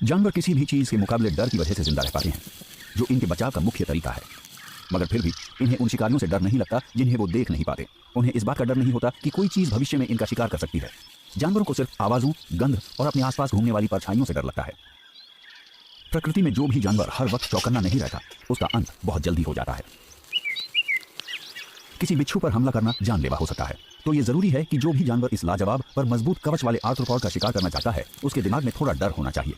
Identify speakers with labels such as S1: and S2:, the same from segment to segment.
S1: जानवर किसी भी चीज के मुकाबले डर की वजह से जिंदा रह पाते हैं, जो इनके बचाव का मुख्य तरीका है। मगर फिर भी इन्हें उन शिकारियों से डर नहीं लगता जिन्हें वो देख नहीं पाते। उन्हें इस बात का डर नहीं होता कि कोई चीज भविष्य में इनका शिकार कर सकती है। जानवरों को सिर्फ आवाजों, गंध और अपने आसपास घूमने वाली परछाइयों से डर लगता है। प्रकृति में जो भी जानवर हर वक्त चौकन्ना नहीं रहता, उसका अंत बहुत जल्दी हो जाता है। किसी बिच्छू पर हमला करना जानलेवा हो सकता है, तो यह जरूरी है कि जो भी जानवर इस लाजवाब पर मजबूत कवच वाले आर्थ्रोपॉड का शिकार करना चाहता है, उसके दिमाग में थोड़ा डर होना चाहिए।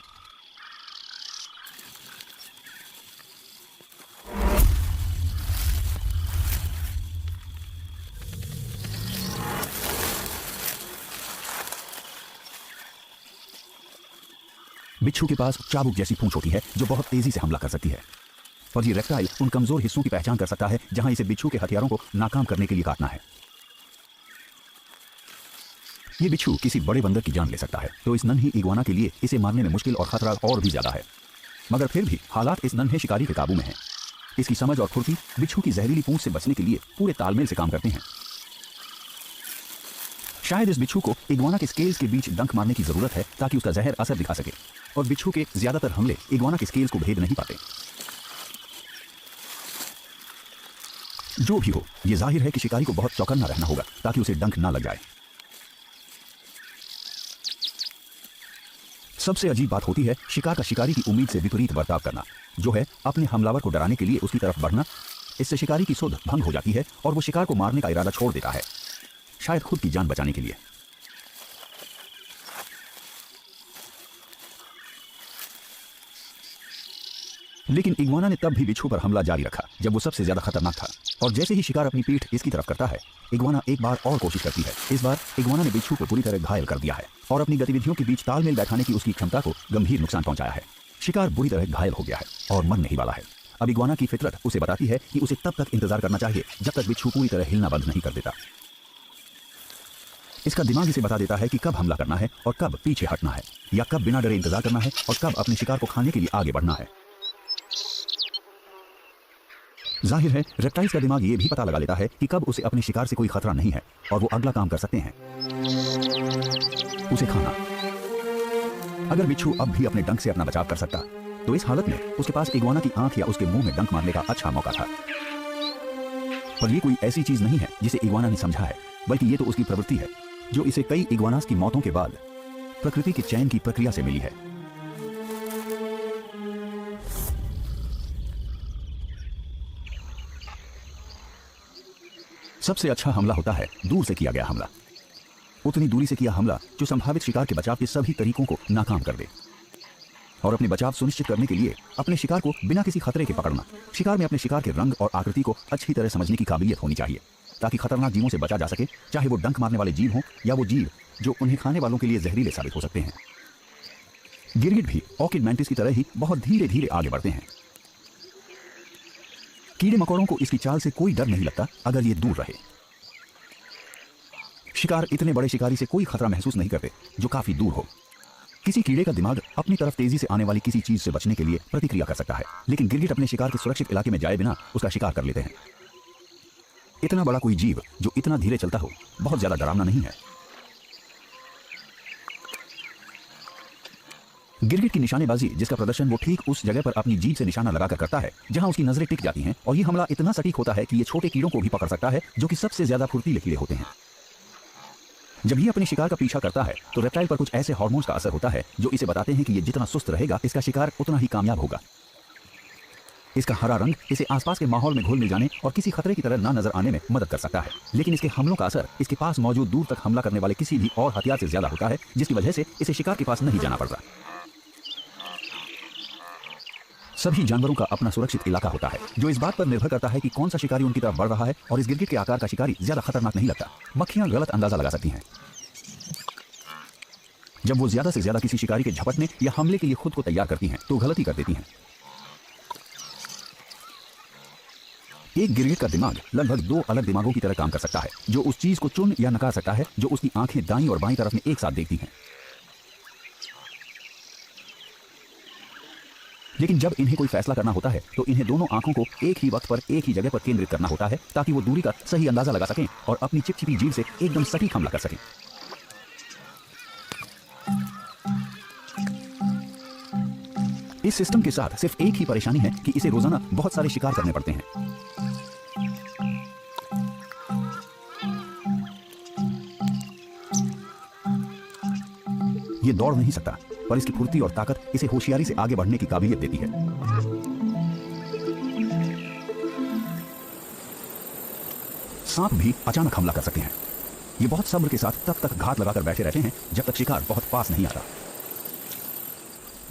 S1: बिच्छू के पास चाबुक जैसी पूंछ होती है जो बहुत तेजी से हमला कर सकती है, और ये रेप्टाइल उन कमजोर हिस्सों की पहचान कर सकता है जहां इसे बिच्छू के हथियारों को नाकाम करने के लिए काटना है। ये बिच्छू किसी बड़े बंदर की जान ले सकता है, तो इस नन्ही इग्वाना के लिए इसे मारने में मुश्किल और खतरा और भी ज्यादा है। मगर फिर भी हालात इस नन्हे शिकारी के काबू में हैं। इसकी समझ और फुर्ती बिच्छू की जहरीली पूंछ से बचने के लिए पूरे तालमेल से काम करते हैं। शायद इस बिच्छू को इग्वाना के स्केल्स के बीच डंक मारने की जरूरत है ताकि उसका जहर असर दिखा सके, और बिच्छू के ज्यादातर हमले इग्वाना के स्केल्स को भेद नहीं पाते। जो भी हो, यह जाहिर है कि शिकारी को बहुत चौकन्ना रहना होगा ताकि उसे डंक ना लग जाए। सबसे अजीब बात होती है शिकार का शिकारी की उम्मीद से विपरीत बर्ताव करना, जो है अपने हमलावर को डराने के लिए उसकी तरफ बढ़ना। इससे शिकारी की सुध भंग हो जाती है और वो शिकार को मारने का इरादा छोड़ देता है, शायद खुद की जान बचाने के लिए। लेकिन इग्वाना ने तब भी बिच्छू पर हमला जारी रखा जब वो सबसे ज्यादा खतरनाक था, और जैसे ही शिकार अपनी पीठ इसकी तरफ करता है, इग्वाना एक बार और कोशिश करती है। इस बार इग्वाना ने बिच्छू को पूरी तरह घायल कर दिया है और अपनी गतिविधियों के बीच तालमेल बैठाने की उसकी क्षमता को गंभीर नुकसान पहुंचाया है। शिकार बुरी तरह घायल हो गया है और मरने ही वाला है। अब इग्वाना की फितरत उसे बताती है कि उसे तब तक इंतजार करना चाहिए जब तक बिच्छू पूरी तरह हिलना बंद नहीं कर देता। इसका दिमाग इसे बता देता है कि कब हमला करना है और कब पीछे हटना है, या कब बिना डरे इंतजार करना है और कब अपने शिकार को खाने के लिए आगे बढ़ना है। जाहिर है रेप्टाइल्स का दिमाग ये भी पता लगा लेता है कि कब उसे अपने शिकार से कोई खतरा नहीं है और वो अगला काम कर सकते हैं, उसे खाना। अगर बिच्छू अब भी अपने डंक से अपना बचाव कर सकता, तो इस हालत में उसके पास इग्वाना की आंख या उसके मुंह में डंक मारने का अच्छा मौका था। पर ये कोई ऐसी चीज नहीं है जिसे इग्वाना ने समझा है, बल्कि ये तो उसकी प्रवृत्ति है जो इसे कई इग्वानास की मौतों के बाद प्रकृति के चयन की प्रक्रिया से मिली है। सबसे अच्छा हमला होता है दूर से किया गया हमला, उतनी दूरी से किया हमला जो संभावित शिकार के बचाव के सभी तरीकों को नाकाम कर दे। और अपने बचाव सुनिश्चित करने के लिए अपने शिकार को बिना किसी खतरे के पकड़ना। शिकार में अपने शिकार के रंग और आकृति को अच्छी तरह समझने की काबिलियत होनी चाहिए ताकि खतरनाक जीवों से बचा जा सके, चाहे वो डंक मारने वाले जीव हों या वो जीव जो उन्हें खाने वालों के लिए जहरीले साबित हो सकते हैं। गिरगिट भी ऑर्किड मैंटिस की तरह ही बहुत धीरे धीरे आगे बढ़ते हैं। कीड़े मकोड़ों को इसकी चाल से कोई डर नहीं लगता अगर ये दूर रहे। शिकार इतने बड़े शिकारी से कोई खतरा महसूस नहीं करते जो काफी दूर हो। किसी कीड़े का दिमाग अपनी तरफ तेजी से आने वाली किसी चीज से बचने के लिए प्रतिक्रिया कर सकता है, लेकिन गिरगिट अपने शिकार के सुरक्षित इलाके में जाए बिना उसका शिकार कर लेते हैं। इतना बड़ा कोई जीव जो इतना धीरे चलता हो बहुत ज्यादा डरावना नहीं है। गिरगिट की निशानेबाजी जिसका प्रदर्शन वो ठीक उस जगह पर अपनी जीभ से निशाना लगाकर करता है जहां उसकी नजरें टिक जाती हैं, और ये हमला इतना सटीक होता है कि ये छोटे कीड़ों को भी पकड़ सकता है जो कि सबसे ज्यादा फुर्तीले कीड़े होते हैं। जब ये अपने शिकार का पीछा करता है तो रेप्टाइल पर कुछ ऐसे हार्मोन्स का असर होता है जो इसे बताते हैं कि ये जितना सुस्त रहेगा इसका शिकार उतना ही कामयाब होगा। इसका हरा रंग इसे आसपास के माहौल में घुल मिल जाने और किसी खतरे की तरह ना नजर आने में मदद कर सकता है, लेकिन इसके हमलों का असर इसके पास मौजूद दूर तक हमला करने वाले किसी भी और हथियार से ज्यादा होता है, जिसकी वजह से इसे शिकार के पास नहीं जाना पड़ता। सभी जानवरों का अपना सुरक्षित इलाका होता है जो इस बात पर निर्भर करता है कि कौन सा शिकारी उनकी तरफ बढ़ रहा है, और इस गिरगिट के आकार का शिकारी ज्यादा खतरनाक नहीं लगता। मक्खियां गलत अंदाजा लगा सकती हैं। जब वो ज्यादा से ज्यादा किसी शिकारी के झपटने या हमले के लिए खुद को तैयार करती हैं तो गलती कर देती हैं। एक गिरगिट का दिमाग लगभग दो अलग दिमागों की तरह काम कर सकता है, जो उस चीज को चुन या नकार सकता है जो उसकी आंखें दाईं और बाईं तरफ में एक साथ देखती हैं। लेकिन जब इन्हें कोई फैसला करना होता है तो इन्हें दोनों आंखों को एक ही वक्त पर एक ही जगह पर केंद्रित करना होता है ताकि वो दूरी का सही अंदाजा लगा सकें और अपनी चिपचिपी जीभ से एकदम सटीक हमला कर सकें। इस सिस्टम के साथ सिर्फ एक ही परेशानी है कि इसे रोजाना बहुत सारे शिकार करने पड़ते हैं। ये दौड़ नहीं सकता, पर इसकी फुर्ती और ताकत इसे होशियारी से आगे बढ़ने की काबिलियत देती है। सांप भी अचानक हमला कर सकते हैं। ये बहुत सब्र के साथ तब तक घात लगाकर बैठे रहते हैं जब तक शिकार बहुत पास नहीं आता।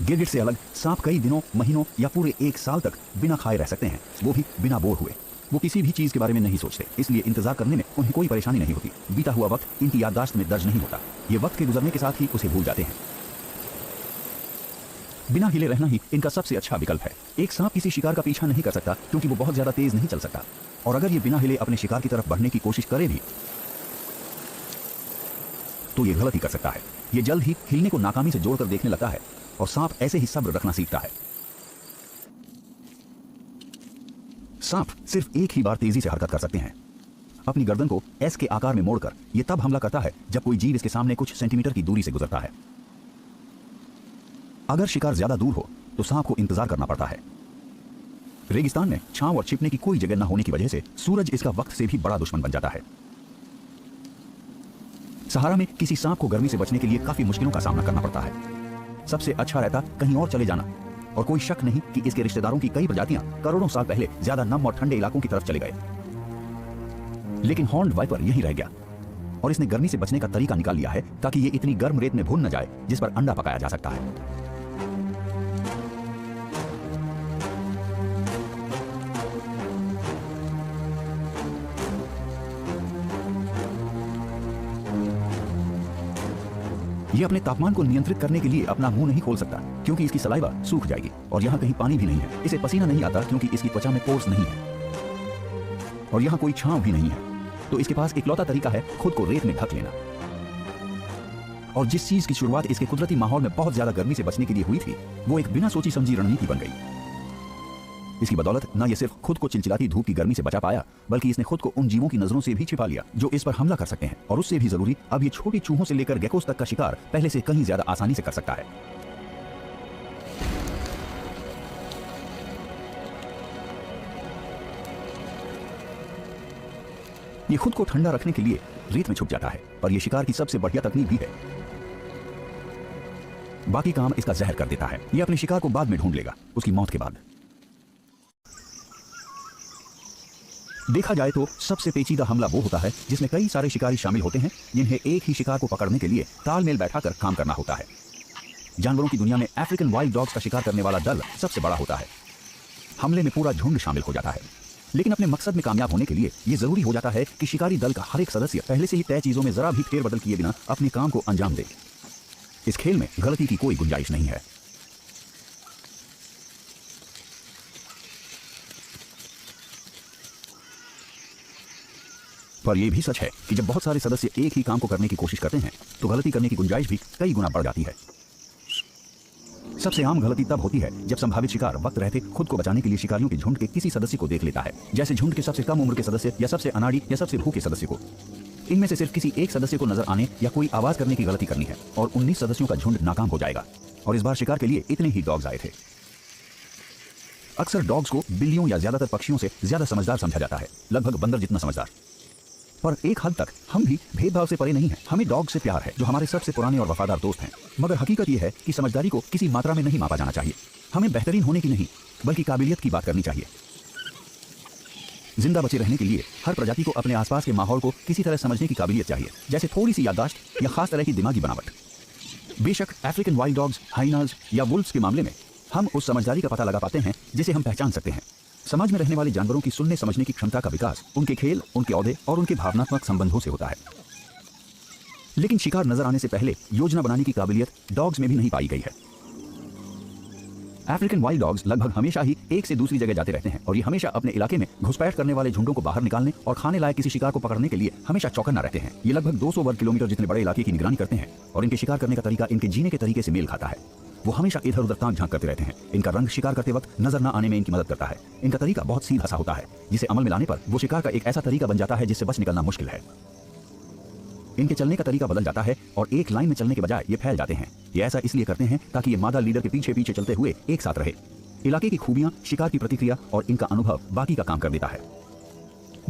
S1: गिरगिट से अलग सांप कई दिनों, महीनों या पूरे एक साल तक बिना खाए रह सकते हैं, वो भी बिना बोर हुए। वो किसी भी चीज के बारे में नहीं सोचते, इसलिए इंतजार करने में उन्हें कोई परेशानी नहीं होती। बीता हुआ वक्त इनकी याददाश्त में दर्ज नहीं होता, ये वक्त के गुजरने के साथ ही उसे भूल जाते हैं। बिना हिले रहना ही इनका सबसे अच्छा विकल्प है। एक सांप किसी शिकार का पीछा नहीं कर सकता क्योंकि वो बहुत ज्यादा तेज नहीं चल सकता, और अगर ये बिना हिले अपने शिकार की तरफ बढ़ने की कोशिश करे भी तो ये गलती कर सकता है। ये जल्द ही हिलने को नाकामी से जोड़कर देखने लगता है, और सांप ऐसे ही सब्र रखना सीखता है। सांप सिर्फ एक ही बार तेजी से हरकत कर सकते हैं। अपनी गर्दन को एस के आकार में मोड़कर ये तब हमला करता है जब कोई जीव इसके सामने कुछ सेंटीमीटर की दूरी से गुजरता है। अगर शिकार ज्यादा दूर हो तो सांप को इंतजार करना पड़ता है। रेगिस्तान में छांव और छिपने की कोई जगह न होने की वजह से सूरज इसका वक्त से भी बड़ा दुश्मन बन जाता है। सहारा में किसी सांप को गर्मी से बचने के लिए काफी मुश्किलों का सामना करना पड़ता है। सबसे अच्छा रहता कहीं और चले जाना, और कोई शक नहीं कि इसके रिश्तेदारों की कई प्रजातियां करोड़ों साल पहले ज्यादा नम और ठंडे इलाकों की तरफ चले गए। लेकिन हॉर्न्ड वाइपर यहीं रह गया, और इसने गर्मी से बचने का तरीका निकाल लिया है ताकि ये इतनी गर्म रेत में भून न जाए जिस पर अंडा पकाया जा सकता है। ये अपने तापमान को नियंत्रित करने के लिए अपना मुंह नहीं खोल सकता क्योंकि इसकी सलाइवा सूख जाएगी, और यहाँ कहीं पानी भी नहीं है। इसे पसीना नहीं आता क्योंकि इसकी त्वचा में पोर्स नहीं है, और यहाँ कोई छांव भी नहीं है। तो इसके पास इकलौता तरीका है खुद को रेत में ढक लेना। और जिस चीज की शुरुआत इसके कुदरती माहौल में बहुत ज्यादा गर्मी से बचने के लिए हुई थी, वो एक बिना सोची समझी रणनीति बन गई। इसकी बदौलत न ये सिर्फ खुद को चिलचिलाती धूप की गर्मी से बचा पाया, बल्कि इसने खुद को उन जीवों की नजरों से भी छिपा लिया जो इस पर हमला कर सकते हैं। और उससे भी जरूरी, अब ये छोटी चूहों से लेकर गेकोस तक का शिकार पहले से कहीं ज्यादा आसानी से कर सकता है। ये खुद को ठंडा रखने के लिए रेत में छुप जाता है, पर यह शिकार की सबसे बढ़िया तकनीक भी है। बाकी काम इसका जहर कर देता है। यह अपने शिकार को बाद में ढूंढ लेगा, उसकी मौत के बाद। देखा जाए तो सबसे पेचीदा हमला वो होता है जिसमें कई सारे शिकारी शामिल होते हैं, जिन्हें एक ही शिकार को पकड़ने के लिए तालमेल बैठाकर काम करना होता है। जानवरों की दुनिया में अफ्रीकन वाइल्ड डॉग्स का शिकार करने वाला दल सबसे बड़ा होता है। हमले में पूरा झुंड शामिल हो जाता है, लेकिन अपने मकसद में कामयाब होने के लिए यह जरूरी हो जाता है कि शिकारी दल का हर एक सदस्य पहले से ही तय चीजों में जरा भी फेरबदल किए बिना अपने काम को अंजाम दे। इस खेल में गलती की कोई गुंजाइश नहीं है। पर यह भी सच है कि जब बहुत सारे सदस्य एक ही काम को करने की कोशिश करते हैं तो गलती करने की गुंजाइश भी कई गुना बढ़ जाती है। सबसे आम गलती तब होती है जब संभावित शिकार वक्त रहते खुद को बचाने के लिए शिकारियों के झुंड के किसी सदस्य को देख लेता है, जैसे झुंड के सबसे कम उम्र के सदस्य या सबसे अनाड़ी या सबसे भूखे सदस्य को। इनमें से सिर्फ किसी एक सदस्य को नजर आने या कोई आवाज करने की गलती करनी है और 19 सदस्यों का झुंड नाकाम हो जाएगा। और इस बार शिकार के लिए इतने ही डॉग्स आए थे। अक्सर डॉग्स को बिल्लियों या ज्यादातर पक्षियों से ज्यादा समझदार समझा जाता है, लगभग बंदर जितना समझदार। पर एक हद तक हम भी भेदभाव से परे नहीं हैं। हमें डॉग से प्यार है जो हमारे सबसे पुराने और वफादार दोस्त हैं। मगर हकीकत यह है कि समझदारी को किसी मात्रा में नहीं मापा जाना चाहिए। हमें बेहतरीन होने की नहीं बल्कि काबिलियत की बात करनी चाहिए। जिंदा बचे रहने के लिए हर प्रजाति को अपने आसपास के माहौल को किसी तरह समझने की काबिलियत चाहिए, जैसे थोड़ी सी याददाश्त या खास तरह की दिमागी बनावट। बेशक अफ्रीकन वाइल्ड डॉग्स, हाइनाज या वुल्व्स के मामले में हम उस समझदारी का पता लगा पाते हैं जिसे हम पहचान सकते हैं। समाज में रहने वाले जानवरों की सुनने समझने की क्षमता का विकास उनके खेल, उनके औहदे और उनके भावनात्मक संबंधों से होता है। लेकिन शिकार नजर आने से पहले योजना बनाने की काबिलियत डॉग्स में भी नहीं पाई गई है। अफ्रीकन वाइल्ड डॉग्स लगभग हमेशा ही एक से दूसरी जगह जाते रहते हैं और ये हमेशा अपने इलाके में घुसपैठ करने वाले झुंडों को बाहर निकालने और खाने लायक किसी शिकार को पकड़ने के लिए हमेशा चौकन्ना रहते हैं। ये लगभग 200 वर्ग किलोमीटर जितने बड़े इलाके की निगरानी करते हैं और इनके शिकार करने का तरीका इनके जीने के तरीके से मेल खाता है। वो हमेशा इधर उधर ताक झांक करते रहते हैं। इनका रंग शिकार करते वक्त नजर न आने में इनकी मदद करता है। इनका तरीका बहुत सीधा सा होता है जिसे अमल में लाने पर वो शिकार का एक ऐसा तरीका बन जाता है जिससे बच निकलना मुश्किल है। इनके चलने का तरीका बदल जाता है और एक लाइन में चलने के बजाय ये फैल जाते हैं। ये ऐसा इसलिए करते हैं ताकि ये मादा लीडर के पीछे पीछे चलते हुए एक साथ रहे। इलाके की खूबियां, शिकार की प्रतिक्रिया और इनका अनुभव बाकी का काम कर देता है।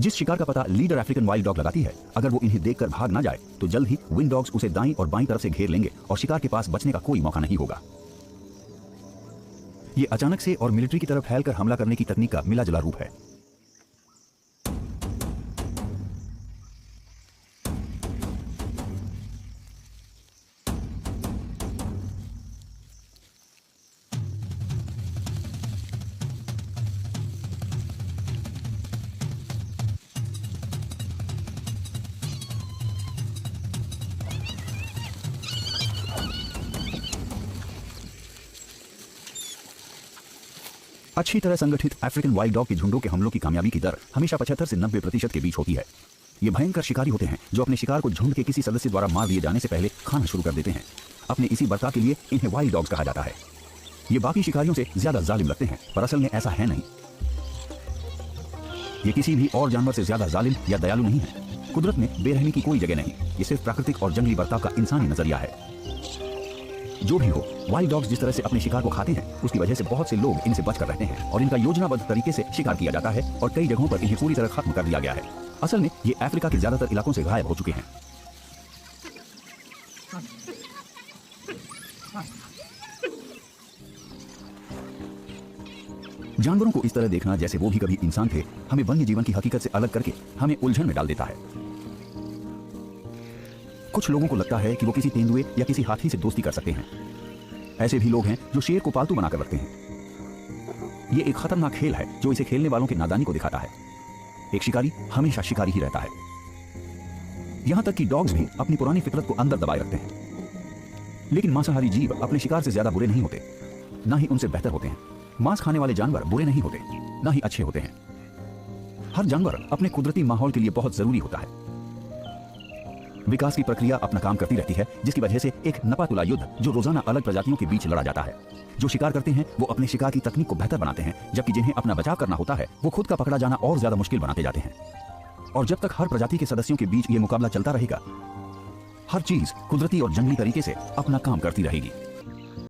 S1: जिस शिकार का पता लीडर अफ्रीकन वाइल्ड डॉग लगाती है, अगर वो इन्हें देखकर भाग ना जाए तो जल्द ही विंड डॉग्स उसे दाईं और बाईं तरफ से घेर लेंगे और शिकार के पास बचने का कोई मौका नहीं होगा। ये अचानक से और मिलिट्री की तरफ फैलकर हमला करने की तकनीक का मिला जुला रूप है। अच्छी तरह संगठित अफ्रीकन वाइल्ड डॉग के झुंडों के हमलों की कामयाबी की दर हमेशा 75 से 90% के बीच होती है। ये भयंकर शिकारी होते हैं जो अपने शिकार को झुंड के किसी सदस्य द्वारा मार दिए जाने से पहले खाना शुरू कर देते हैं। अपने इसी बर्ताव के लिए इन्हें वाइल्ड डॉग्स कहा जाता है। ये बाकी शिकारियों से ज्यादा जालिम लगते हैं, पर असल में ऐसा है नहीं। ये किसी भी और जानवर से ज्यादा जालिम या दयालु नहीं है। कुदरत में बेरहमी की कोई जगह नहीं। ये सिर्फ प्राकृतिक और जंगली बर्ताव का इंसानी नजरिया है। जो भी हो, वाइल्ड डॉग्स जिस तरह से अपने शिकार को खाते हैं उसकी वजह से बहुत से लोग इनसे बचकर रहते हैं और इनका योजनाबद्ध तरीके से शिकार किया जाता है और कई जगहों पर इन्हें पूरी तरह खत्म कर दिया गया है। असल में ये अफ्रीका के ज्यादातर इलाकों से गायब हो चुके हैं। जानवरों को इस तरह देखना जैसे वो भी कभी इंसान थे, हमें वन्य जीवन की हकीकत से अलग करके हमें उलझन में डाल देता है। कुछ लोगों को लगता है कि वो किसी तेंदुए या किसी हाथी से दोस्ती कर सकते हैं। ऐसे भी लोग हैं जो शेर को पालतू बनाकर रखते हैं। ये एक खतरनाक खेल है जो इसे खेलने वालों की नादानी को दिखाता है। एक शिकारी हमेशा शिकारी ही रहता है। यहां तक कि डॉग्स भी अपनी पुरानी फितरत को अंदर दबाए रखते हैं। लेकिन मांसाहारी जीव अपने शिकार से ज्यादा बुरे नहीं होते, ना ही उनसे बेहतर होते हैं। मांस खाने वाले जानवर बुरे नहीं होते, ना ही अच्छे होते हैं। हर जानवर अपने कुदरती माहौल के लिए बहुत जरूरी होता है। विकास की प्रक्रिया अपना काम करती रहती है, जिसकी वजह से एक नपातुला युद्ध जो रोजाना अलग प्रजातियों के बीच लड़ा जाता है। जो शिकार करते हैं वो अपने शिकार की तकनीक को बेहतर बनाते हैं, जबकि जिन्हें अपना बचाव करना होता है वो खुद का पकड़ा जाना और ज्यादा मुश्किल बनाते जाते हैं। और जब तक हर प्रजाति के सदस्यों के बीच ये मुकाबला चलता रहेगा, हर चीज कुदरती और जंगली तरीके से अपना काम करती रहेगी।